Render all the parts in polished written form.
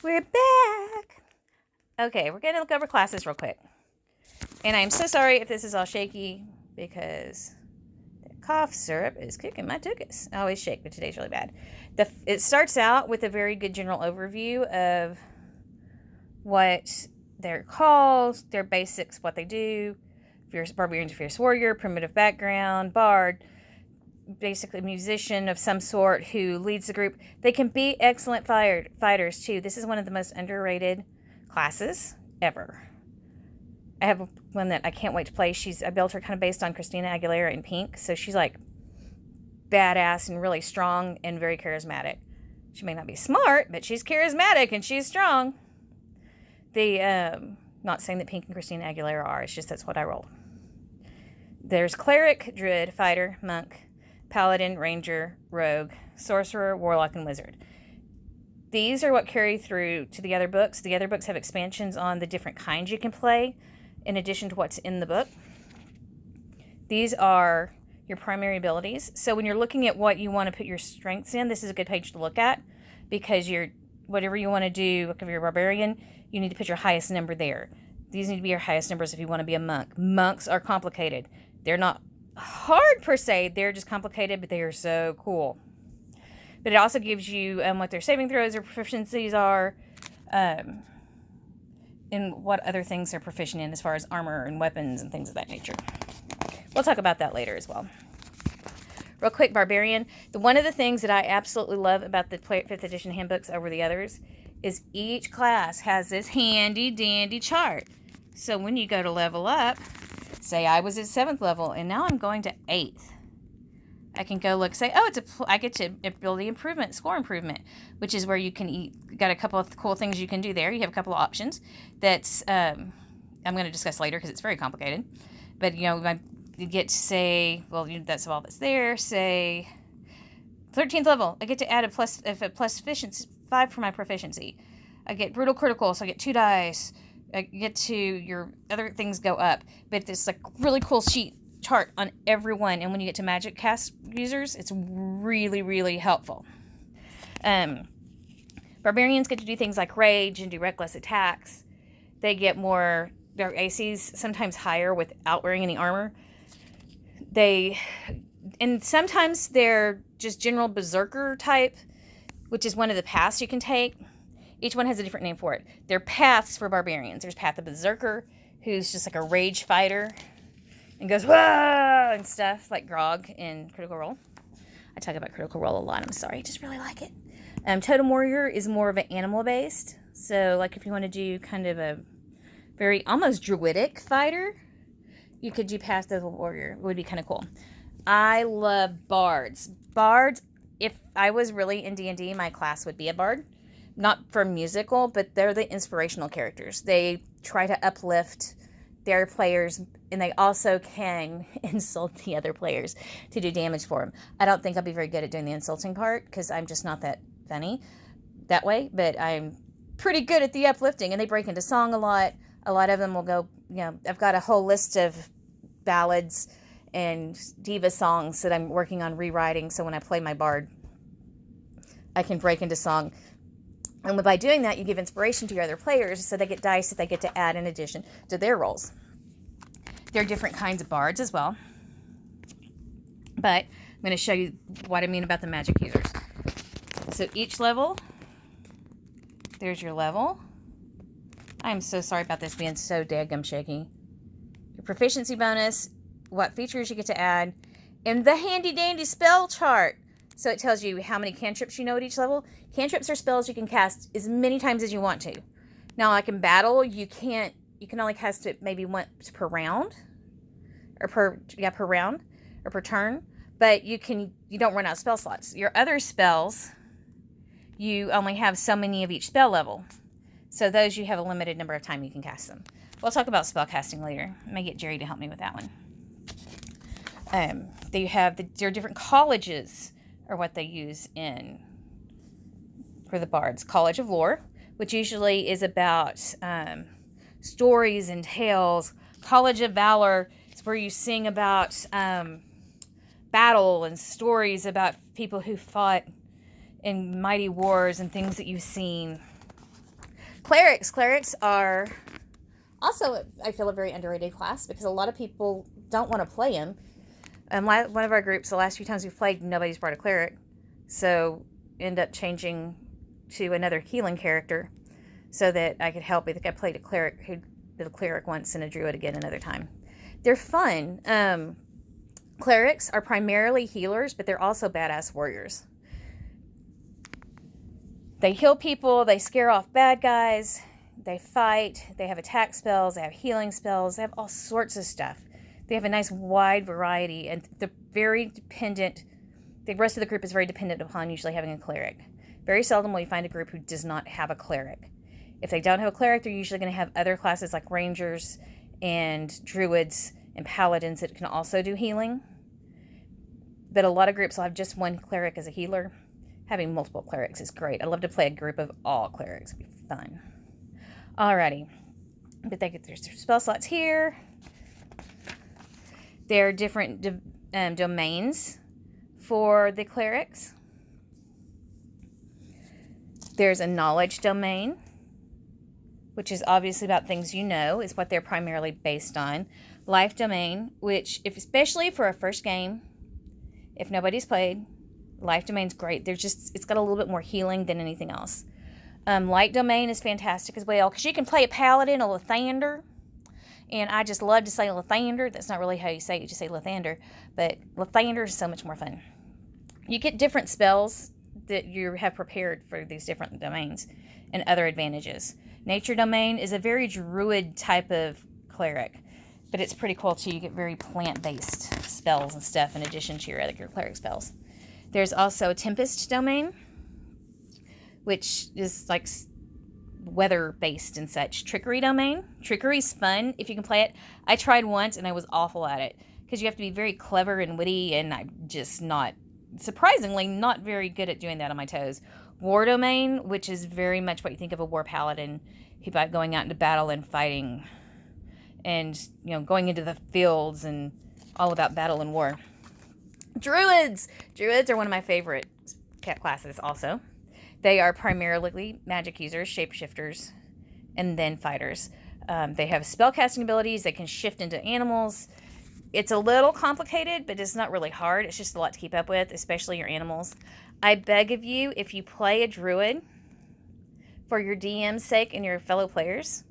We're back. Okay, we're going to look over classes real quick. And I'm so sorry if this is all shaky because the cough syrup is kicking my tuchus. I always shake, but today's really bad. It starts out with a very good general overview of what they're called, their basics, what they do. Fierce barbarian, fierce warrior, primitive background, bard, basically a musician of some sort who leads the group. They can be excellent fighters too. This is one of the most underrated classes ever. I have one that I can't wait to play. I built her kind of based on Christina Aguilera in Pink, so she's like badass and really strong and very charismatic. She may not be smart, but she's charismatic and she's strong. Not saying that Pink and Christina Aguilera are, it's just that's what I rolled. There's cleric, druid, fighter, monk, paladin, ranger, rogue, sorcerer, warlock, and wizard. These are what carry through to the other books. The other books have expansions on the different kinds you can play in addition to what's in the book. These are your primary abilities. So when you're looking at what you want to put your strengths in, this is a good page to look at because whatever you want to do, if you're a barbarian, you need to put your highest number there. These need to be your highest numbers if you want to be a monk. Monks are complicated. They're not hard per se, they're just complicated, but they are so cool. But it also gives you what their saving throws or proficiencies are, and what other things they're proficient in as far as armor and weapons and things of that nature. We'll talk about that later as well. Real quick, Barbarian. One of the things that I absolutely love about the 5th edition handbooks over the others is each class has this handy dandy chart. So when you go to level up, say I was at 7th level and now I'm going to 8th. I can go look, say, oh, I get to ability improvement, score improvement, which is where you can got a couple of cool things you can do there. You have a couple of options that's I'm going to discuss later because it's very complicated. But, you get to say, well, that's all that's there. Say 13th level, I get to add a plus efficiency 5 for my proficiency. I get brutal critical, so I get 2 dice. I get to your other things go up. But it's like really cool sheet chart on everyone. And when you get to magic cast users, it's really, really helpful. Barbarians get to do things like rage and do reckless attacks. They get their ACs sometimes higher without wearing any armor. And sometimes they're just general berserker type, which is one of the paths you can take. Each one has a different name for it. They're paths for barbarians. There's Path of Berserker, who's just like a rage fighter and goes, whoa, and stuff, like Grog in Critical Role. I talk about Critical Role a lot. I'm sorry. I just really like it. Totem Warrior is more of an animal-based. So, like, if you want to do kind of a very almost druidic fighter, you could do Path of the Warrior. It would be kind of cool. I love bards. Bards, if I was really in D&D, my class would be a bard. Not for musical, but they're the inspirational characters. They try to uplift their players, and they also can insult the other players to do damage for them. I don't think I'll be very good at doing the insulting part because I'm just not that funny that way, but I'm pretty good at the uplifting, and they break into song a lot. A lot of them will go, I've got a whole list of ballads and diva songs that I'm working on rewriting, so when I play my bard, I can break into song. And by doing that, you give inspiration to your other players, so they get dice that they get to add in addition to their rolls. There are different kinds of bards as well. But I'm going to show you what I mean about the magic users. So each level, there's your level. I'm so sorry about this being so daggum shaky. Your proficiency bonus, what features you get to add, and the handy-dandy spell chart. So it tells you how many cantrips you know at each level. Cantrips are spells you can cast as many times as you want to. Now, like in battle, you can only cast it maybe once per round. Or per round. Or per turn. But you don't run out of spell slots. Your other spells, you only have so many of each spell level. So those you have a limited number of time you can cast them. We'll talk about spell casting later. I may get Jerry to help me with that one. There are different colleges or what they use for the bards. College of Lore, which usually is about stories and tales. College of Valor is where you sing about battle and stories about people who fought in mighty wars and things that you've seen. Clerics are also, I feel, a very underrated class because a lot of people don't want to play them. One of our groups, the last few times we've played, nobody's brought a cleric. So end up changing to another healing character so that I could help. I think I played a cleric who did a cleric once and a druid again another time. They're fun. Clerics are primarily healers, but they're also badass warriors. They heal people, they scare off bad guys, they fight, they have attack spells, they have healing spells, they have all sorts of stuff. They have a nice wide variety, and they're very dependent. The rest of the group is very dependent upon usually having a cleric. Very seldom will you find a group who does not have a cleric. If they don't have a cleric, they're usually going to have other classes like rangers and druids and paladins that can also do healing. But a lot of groups will have just one cleric as a healer. Having multiple clerics is great. I love to play a group of all clerics. It'd be fun. Alrighty. But there's spell slots here. There are different domains for the clerics. There's a knowledge domain, which is obviously about things you know, is what they're primarily based on. Life domain, which, especially for a first game, if nobody's played, life domain's great. It's got a little bit more healing than anything else. Light domain is fantastic as well, because you can play a paladin, a Lathander, and I just love to say Lathander. That's not really how you say it, you just say Lathander, but Lathander is so much more fun. You get different spells that you have prepared for these different domains and other advantages. Nature domain is a very druid type of cleric, but it's pretty cool too. You get very plant-based spells and stuff in addition to your cleric spells. There's also a Tempest domain, which is like weather-based and such. Trickery domain. Trickery's fun if you can play it. I tried once and I was awful at it because you have to be very clever and witty, and I'm just surprisingly not very good at doing that on my toes. War domain, which is very much what you think of a war paladin, about going out into battle and fighting and, going into the fields and all about battle and war. Druids! Druids are one of my favorite cat classes also. They are primarily magic users, shapeshifters, and then fighters. They have spellcasting abilities. They can shift into animals. It's a little complicated, but it's not really hard. It's just a lot to keep up with, especially your animals. I beg of you, if you play a druid, for your DM's sake and your fellow players,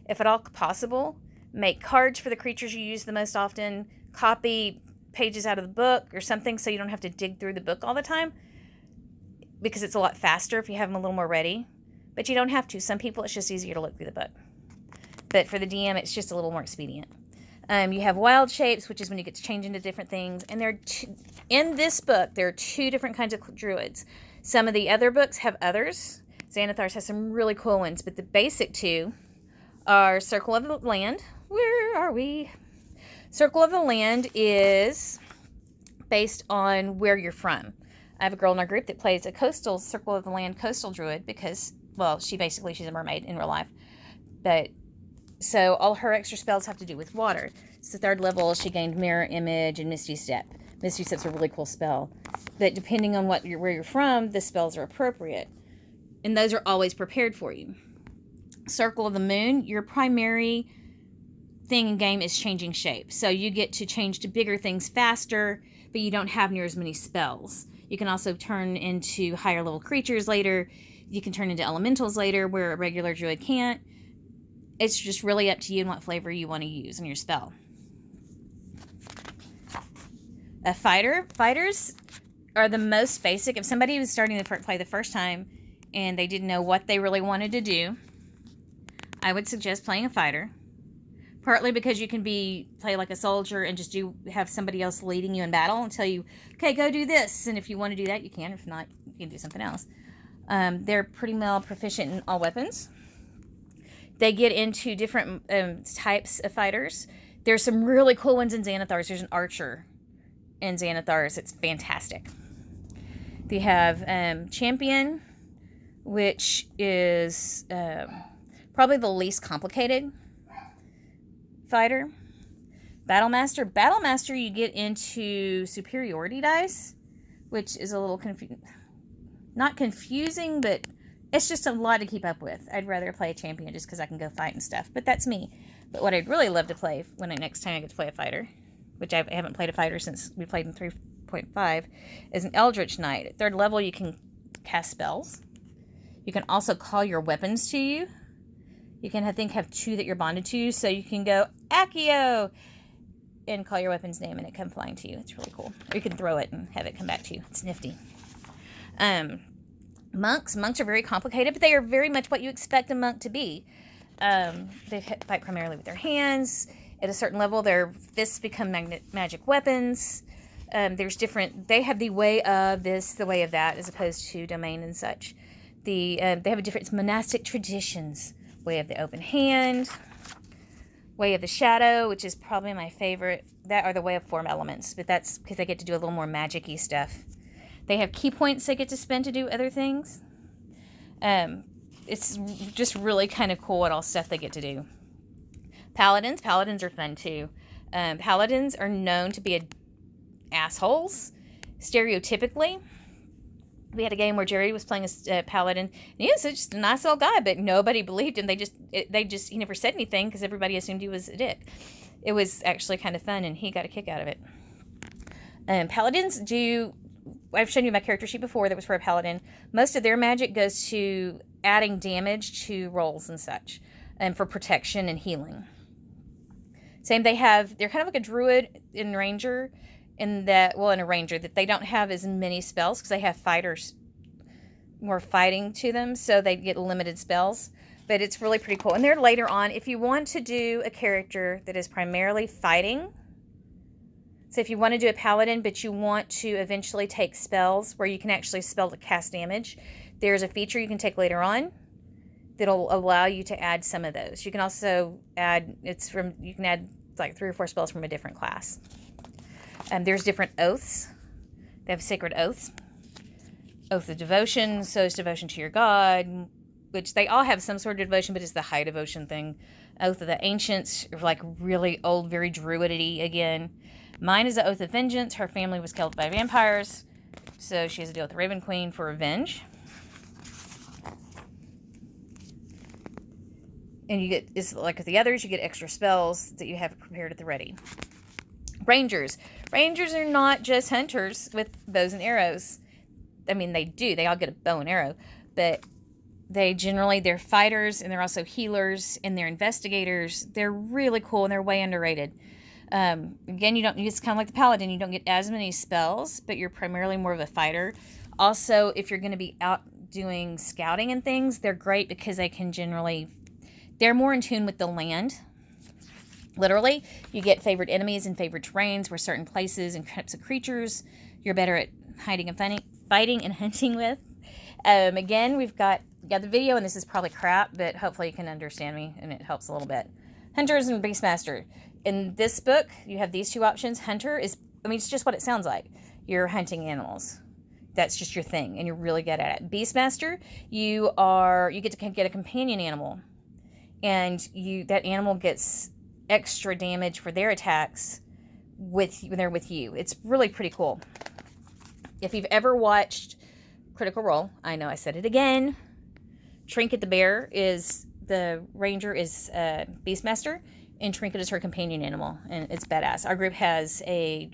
if at all possible, make cards for the creatures you use the most often, copy pages out of the book or something so you don't have to dig through the book all the time, because it's a lot faster if you have them a little more ready. But you don't have to. Some people, it's just easier to look through the book. But for the DM, it's just a little more expedient. You have wild shapes, which is when you get to change into different things. And in this book, there are 2 different kinds of druids. Some of the other books have others. Xanathar's has some really cool ones. But the basic 2 are Circle of the Land. Where are we? Circle of the Land is based on where you're from. I have a girl in our group that plays a coastal Circle of the Land coastal druid because, well, she's a mermaid in real life. But so all her extra spells have to do with water. So 3rd level, she gained Mirror Image and Misty Step. Misty Step's a really cool spell. But depending on where you're from, the spells are appropriate. And those are always prepared for you. Circle of the Moon, your primary thing in game is changing shape. So you get to change to bigger things faster, but you don't have near as many spells. You can also turn into higher level creatures later. You can turn into elementals later where a regular druid can't. It's just really up to you and what flavor you want to use in your spell. A fighter. Fighters are the most basic. If somebody was starting to play the first time and they didn't know what they really wanted to do, I would suggest playing a fighter. Partly because you can play like a soldier and just have somebody else leading you in battle and tell you, okay, go do this. And if you want to do that, you can. If not, you can do something else. They're pretty well proficient in all weapons. They get into different types of fighters. There's some really cool ones in Xanathar's. There's an archer in Xanathar's. It's fantastic. They have Champion, which is probably the least complicated fighter. Battlemaster. Battlemaster, you get into superiority dice, which is a little not confusing, but It's just a lot to keep up with. I'd rather play a champion just because I can go fight and stuff. But that's me. But what I'd really love to play when next time I get to play a fighter, which I haven't played a fighter since we played in 3.5, is an Eldritch Knight. At 3rd level, you can cast spells. You can also call your weapons to you. You can, I think, have 2 that you're bonded to. So you can go, Accio! And call your weapon's name and it come flying to you. It's really cool. Or you can throw it and have it come back to you. It's nifty. Monks are very complicated, but they are very much what you expect a monk to be. They fight primarily with their hands. At a certain level, their fists become magic weapons. There's different. They have the way of this, the way of that, as opposed to domain and such. They have a different monastic traditions. Way of the open hand, way of the shadow, which is probably my favorite. That are the way of form elements, but that's because they get to do a little more magic-y stuff. They have key points they get to spend to do other things. It's just really kind of cool what all stuff they get to do. Paladins are fun too. Paladins are known to be assholes, stereotypically. We had a game where Jerry was playing a paladin, and he was just a nice old guy, but nobody believed him. He never said anything because everybody assumed he was a dick. It was actually kind of fun, and he got a kick out of it. Paladins do. I've shown you my character sheet before that was for a paladin. Most of their magic goes to adding damage to rolls and such, and for protection and healing. Same, they're kind of like a druid and ranger, in a ranger, that they don't have as many spells because they have fighters, more fighting to them, so they get limited spells. But it's really pretty cool. And they're later on, if you want to do a character that is primarily fighting, so if you want to do a paladin, but you want to eventually take spells where you can actually spell to cast damage, there's a feature you can take later on that'll allow you to add some of those. You can also add, you can add like 3 or 4 spells from a different class. There's different oaths. They have sacred oaths. Oath of devotion, so it's devotion to your god, which they all have some sort of devotion, but it's the high devotion thing. Oath of the ancients, like really old, very druidy again. Mine is the oath of vengeance. Her family was killed by vampires, so she has to deal with the Raven Queen for revenge. And it's like with the others, you get extra spells that you have prepared at the ready. Rangers are not just hunters with bows and arrows. I mean, they all get a bow and arrow, but they're fighters, and they're also healers, and they're investigators. They're really cool, and they're way underrated. Again, it's kind of like the paladin. You don't get as many spells, but you're primarily more of a fighter. Also, if you're going to be out doing scouting and things, they're great because they're more in tune with the land. Literally, you get favored enemies and favored terrains where certain places and types of creatures you're better at hiding and fighting and hunting with. Again, we've got the video, and this is probably crap, but hopefully you can understand me, and it helps a little bit. Hunters and Beastmaster. In this book, you have these 2 options. Hunter it's just what it sounds like. You're hunting animals. That's just your thing, and you're really good at it. Beastmaster, you get to get a companion animal, and that animal gets extra damage for their attacks when they're with you. It's really pretty cool. If you've ever watched Critical Role, I know I said it again. Trinket the Bear the ranger is Beastmaster, and Trinket is her companion animal, and it's badass. Our group has a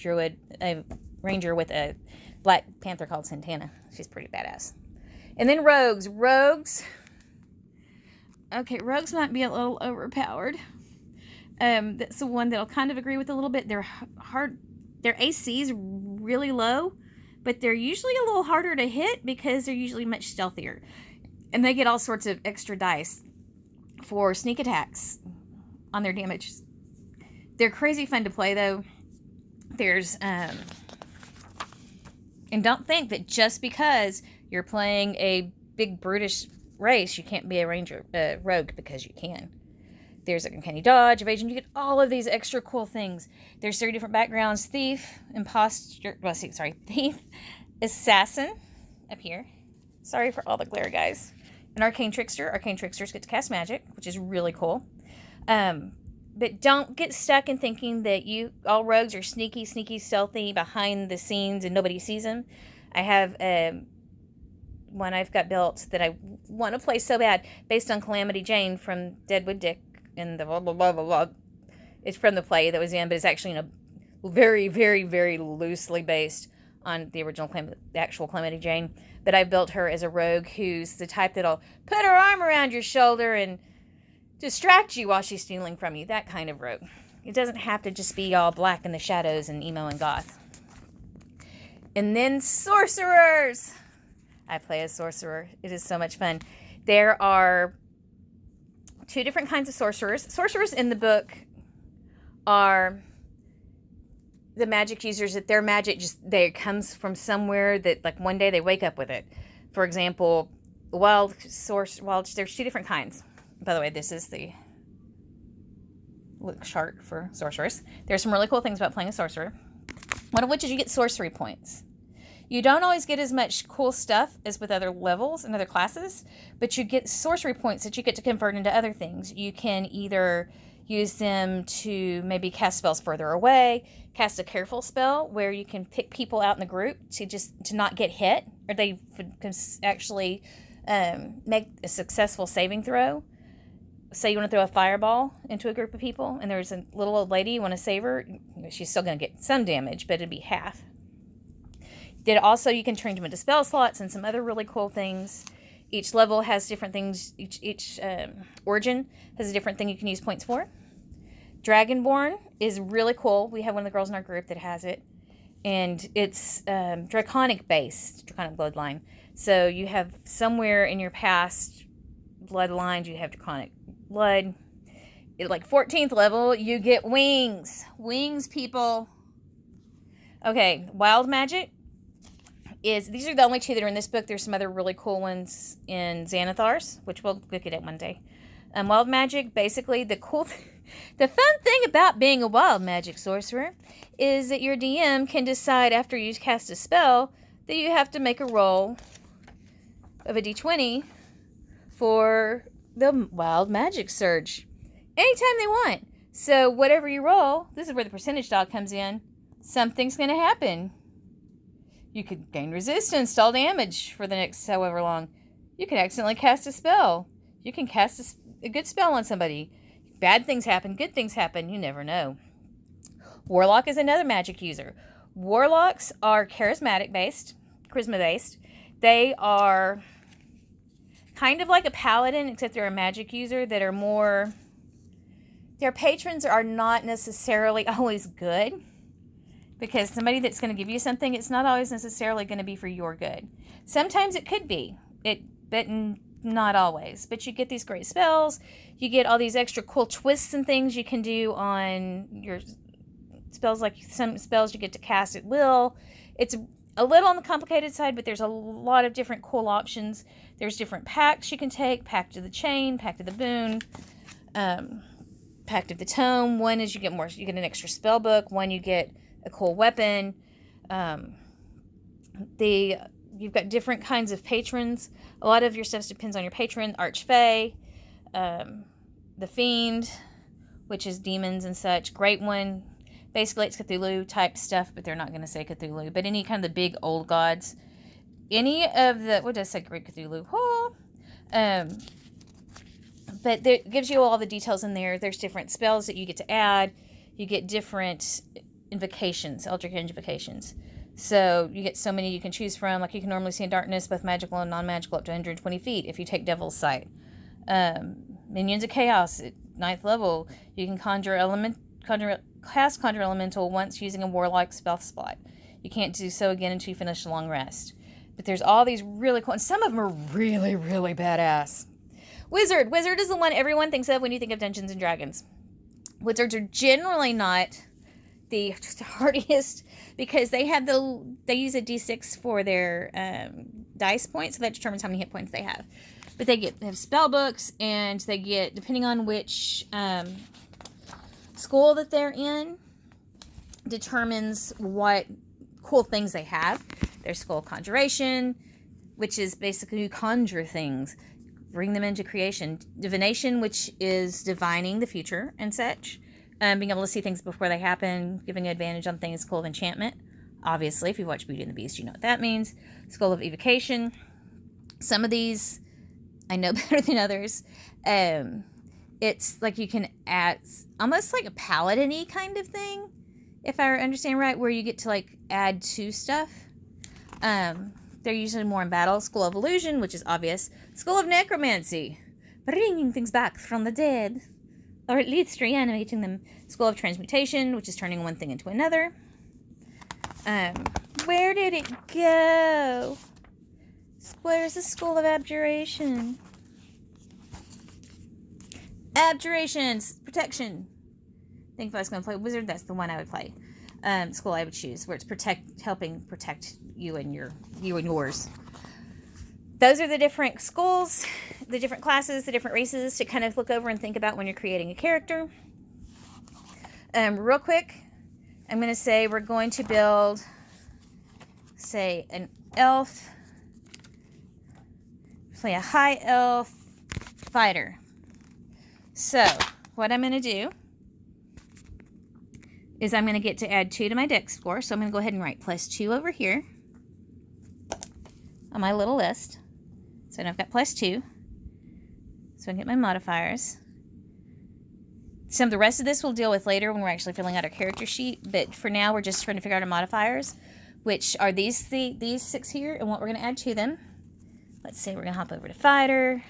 ranger with a Black Panther called Santana. She's pretty badass. And then rogues. Rogues might be a little overpowered. That's the one that I'll kind of agree with a little bit. They're hard. Their AC's really low, but they're usually a little harder to hit because they're usually much stealthier. And they get all sorts of extra dice for sneak attacks on their damage. They're crazy fun to play, though. And don't think that just because you're playing a big brutish race, you can't be a rogue, because you can. There's a uncanny dodge, evasion. You get all of these extra cool things. There's 3 different backgrounds: thief, thief, assassin, up here. Sorry for all the glare, guys. An arcane trickster. Arcane tricksters get to cast magic, which is really cool. But don't get stuck in thinking that all rogues are sneaky, stealthy behind the scenes and nobody sees them. I have one I've got built that I want to play so bad, based on Calamity Jane from Deadwood Dick and the blah, blah, blah, blah, blah. It's from the play that was in, but it's actually very, very, very loosely based on the original, the actual Calamity Jane. But I built her as a rogue who's the type that'll put her arm around your shoulder and distract you while she's stealing from you. That kind of rogue. It doesn't have to just be all black in the shadows and emo and goth. And then sorcerers. I play a sorcerer. It is so much fun. There are 2 different kinds of sorcerers. Sorcerers in the book are the magic users that their magic comes from somewhere that, like, one day they wake up with it. For example, there's 2 different kinds. By the way, this is the chart for sorcerers. There's some really cool things about playing a sorcerer. One of which is you get sorcery points. You don't always get as much cool stuff as with other levels and other classes, but you get sorcery points that you get to convert into other things. You can either use them to maybe cast spells further away, cast a careful spell where you can pick people out in the group to not get hit, or they can actually make a successful saving throw. Say you want to throw a fireball into a group of people, and there's a little old lady, you want to save her, she's still going to get some damage, but it'd be half. Then also you can turn them into spell slots and some other really cool things. Each level has different things. Each origin has a different thing you can use points for. Dragonborn is really cool. We have one of the girls in our group that has it. And it's draconic based, draconic bloodline. So you have somewhere in your past bloodlines, you have draconic blood. At like 14th level, you get wings. Wings, people. Okay, wild magic. These are the only 2 that are in this book. There's some other really cool ones in Xanathar's, which we'll look at one day. Wild magic, basically, the fun thing about being a wild magic sorcerer is that your DM can decide after you cast a spell that you have to make a roll of a d20 for the wild magic surge anytime they want. So whatever you roll, this is where the percentage dog comes in, something's going to happen. You could gain resistance to all damage for the next however long. You can accidentally cast a spell. You can cast a good spell on somebody. Bad things happen, good things happen. You never know. Warlock is another magic user. Warlocks are charisma based. They are kind of like a paladin, except they're a magic user that are more... Their patrons are not necessarily always good. Because somebody that's going to give you something, it's not always necessarily going to be for your good. Sometimes it could be, but not always. But you get these great spells. You get all these extra cool twists and things you can do on your spells. Like some spells you get to cast at will. It's a little on the complicated side, but there's a lot of different cool options. There's different pacts you can take. Pact of the Chain, Pact of the Boon, Pact of the Tome. One is you get an extra spell book. One you get a cool weapon. You've got different kinds of patrons. A lot of your stuff depends on your patron. Archfey, the Fiend, which is demons and such. Great one. Basically, it's Cthulhu type stuff, but they're not going to say Cthulhu. But any kind of the big old gods. Any of the... What does say Great Cthulhu? Oh. But it gives you all the details in there. There's different spells that you get to add. You get different invocations, eldritch invocations. So you get so many you can choose from. Like you can normally see in darkness, both magical and non-magical, up to 120 feet if you take Devil's Sight. Minions of Chaos at 9th level. You can cast Conjure Elemental once using a Warlock spell slot. You can't do so again until you finish a long rest. But there's all these really cool, and some of them are really, really badass. Wizard. Wizard is the one everyone thinks of when you think of Dungeons and Dragons. Wizards are generally not the hardiest because they use a d6 for their dice points, so that determines how many hit points they have. But they have spell books, and they get, depending on which school that they're in, determines what cool things they have. There's School of Conjuration, which is basically you conjure things, bring them into creation. Divination, which is divining the future and such. Being able to see things before they happen, giving advantage on things. School of Enchantment. Obviously, if you watch Beauty and the Beast, you know what that means. School of Evocation, Some of these I know better than others. It's like you can add almost like a paladin-y kind of thing, if I understand right, where you get to like add to stuff. They're usually more in battle. School of Illusion, which is obvious. School of Necromancy, bringing things back from the dead, or at least reanimating them. School of Transmutation, which is turning one thing into another. Where did it go? Where's the School of Abjuration? Abjurations, protection. I think if I was going to play Wizard, that's the one I would play. School I would choose, where it's helping protect you and yours. Those are the different schools, the different classes, the different races to kind of look over and think about when you're creating a character. Real quick, I'm going to say we're going to build, say, an elf, play a high elf fighter. So, what I'm going to do is I'm going to get to add 2 to my dex score. So I'm going to go ahead and write +2 over here on my little list. So now I've got +2. So I can get my modifiers. Some of the rest of this we'll deal with later when we're actually filling out our character sheet. But for now, we're just trying to figure out our modifiers, which are these 6 here and what we're going to add to them. Let's say we're going to hop over to fighter.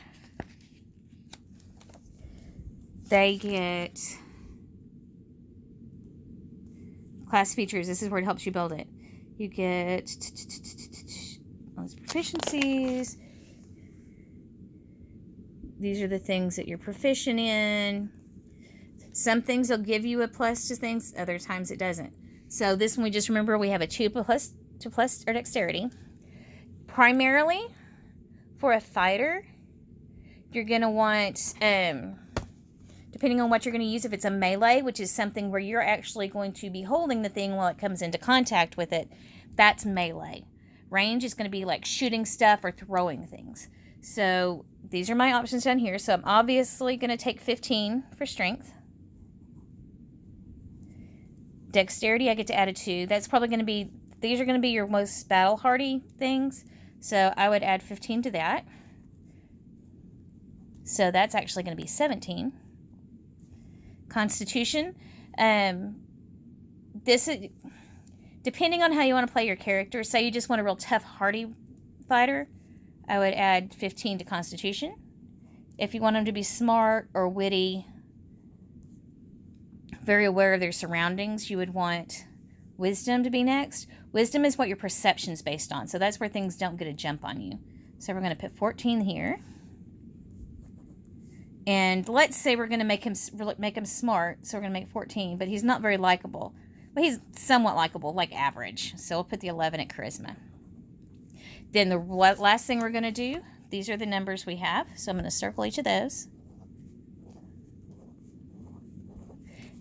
They get class features. This is where it helps you build it. You get all these proficiencies. These are the things that you're proficient in. Some things will give you a plus to things, other times it doesn't. So this one, we just remember we have a 2 plus our dexterity. Primarily for a fighter, you're going to want, depending on what you're going to use, if it's a melee, which is something where you're actually going to be holding the thing while it comes into contact with it, that's melee. Range is going to be like shooting stuff or throwing things. So these are my options down here. So I'm obviously going to take 15 for strength. Dexterity, I get to add a 2. That's probably going to be, these are going to be your most battle hardy things. So I would add 15 to that. So that's actually going to be 17. Constitution. This is, depending on how you want to play your character, say you just want a real tough, hardy fighter, I would add 15 to Constitution. If you want them to be smart or witty, very aware of their surroundings, you would want Wisdom to be next. Wisdom is what your perception's based on, so that's where things don't get a jump on you. So we're going to put 14 here. And let's say we're going to make him smart, so we're going to make 14, but he's not very likable. Well, he's somewhat likable, like average. So we'll put the 11 at charisma. Then the last thing we're going to do, these are the numbers we have. So I'm going to circle each of those.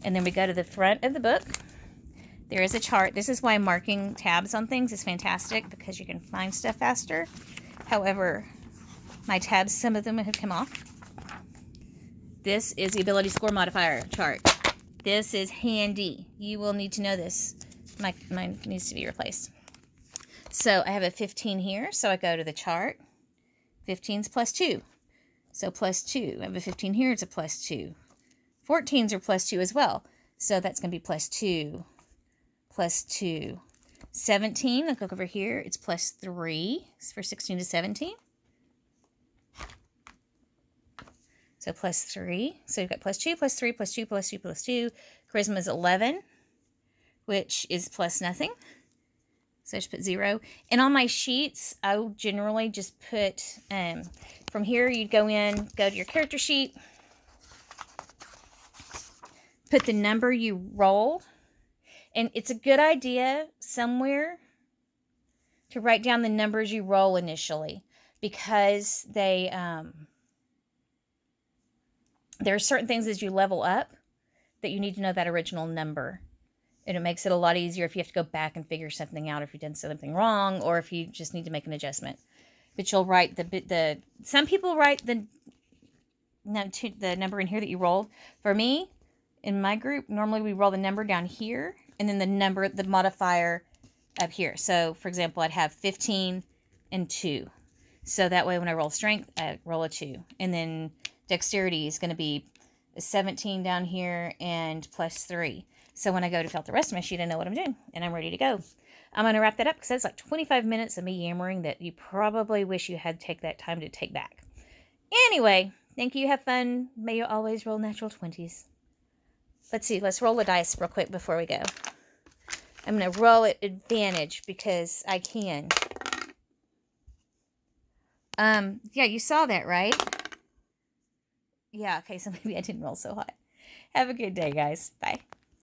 And then we go to the front of the book. There is a chart. This is why marking tabs on things is fantastic, because you can find stuff faster. However, my tabs, some of them have come off. This is the ability score modifier chart. This is handy. You will need to know this. Mine needs to be replaced. So I have a 15 here, so I go to the chart. 15's +2. So +2. I have a 15 here, it's a +2. 14s are +2 as well. So that's going to be +2, +2. 17, I'll go over here, it's +3. It's for 16 to 17. So +3. So you've got +2, +3, +2, +2, +2. Charisma is 11, which is +0. So I just put 0. And on my sheets, I will generally just put, from here, you'd go to your character sheet, put the number you rolled. And it's a good idea somewhere to write down the numbers you roll initially, because they, there are certain things as you level up that you need to know that original number. And it makes it a lot easier if you have to go back and figure something out, if you've done something wrong, or if you just need to make an adjustment. But you'll write some people write the number in here that you rolled. For me, in my group, normally we roll the number down here, and then the modifier up here. So, for example, I'd have 15 and 2. So that way when I roll strength, I roll a 2. And then dexterity is going to be a 17 down here and plus 3. So when I go to fill out the rest of my sheet, I know what I'm doing, and I'm ready to go. I'm going to wrap that up because that's like 25 minutes of me yammering that you probably wish you had take that time to take back. Anyway, thank you. Have fun. May you always roll natural 20s. Let's see. Let's roll the dice real quick before we go. I'm going to roll at advantage because I can. Yeah, you saw that, right? Yeah, okay, so maybe I didn't roll so hot. Have a good day, guys. Bye.